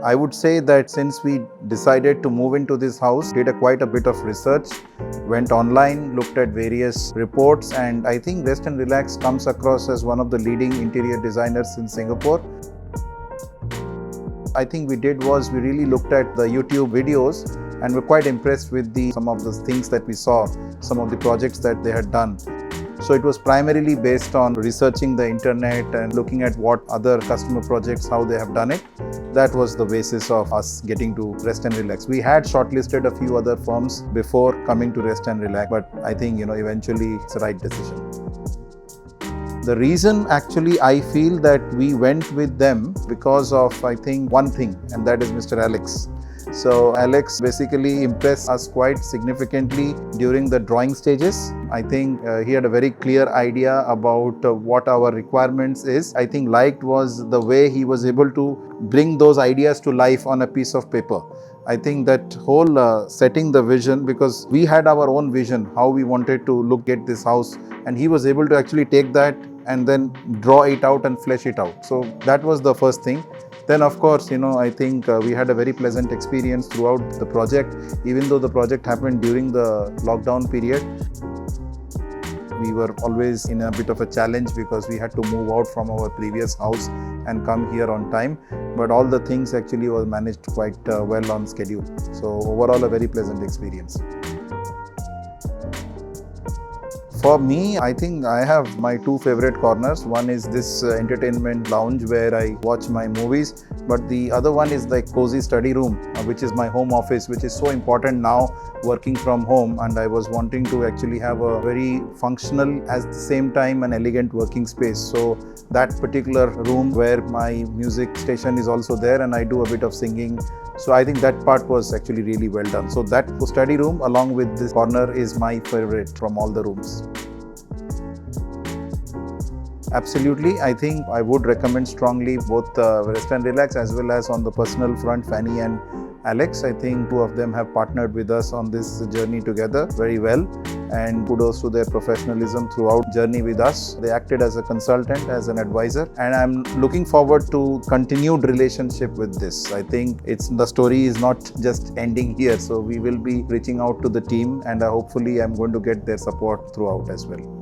I would say that since we decided to move into this house, did quite a bit of research, went online, looked at various reports, and I think Rezt+Relax comes across as one of the leading interior designers in Singapore. I think we really looked at the YouTube videos and were quite impressed with some of the things that we saw, some of the projects that they had done. So it was primarily based on researching the internet and looking at what other customer projects, how they have done it. That was the basis of us getting to Rezt+Relax. We had shortlisted a few other firms before coming to Rezt+Relax, but I think eventually it's the right decision. The reason actually I feel that we went with them because of I think one thing, and that is Mr. Alex. So Alex basically impressed us quite significantly during the drawing stages. I think he had a very clear idea about what our requirements is. I think liked was the way he was able to bring those ideas to life on a piece of paper. I think that whole setting the vision, because we had our own vision, how we wanted to get this house, and he was able to actually take that and then draw it out and flesh it out. So that was the first thing. Then of course, I think we had a very pleasant experience throughout the project. Even though the project happened during the lockdown period, we were always in a bit of a challenge because we had to move out from our previous house and come here on time. But all the things actually were managed quite well on schedule. So overall, a very pleasant experience. For me, I think I have my two favorite corners. One is this entertainment lounge where I watch my movies, but the other one is like cozy study room, which is my home office, which is so important now working from home, and I was wanting to actually have a very functional, at the same time an elegant working space. So that particular room where my music station is also there, and I do a bit of singing. So I think that part was actually really well done. So that study room along with this corner is my favorite from all the rooms. Absolutely, I think I would recommend strongly both Rezt+Relax as well as on the personal front, Fanny and Alex. I think two of them have partnered with us on this journey together very well, and kudos to their professionalism throughout journey with us. They acted as a consultant, as an advisor, and I'm looking forward to continued relationship with this. I think the story is not just ending here, so we will be reaching out to the team, and hopefully I'm going to get their support throughout as well.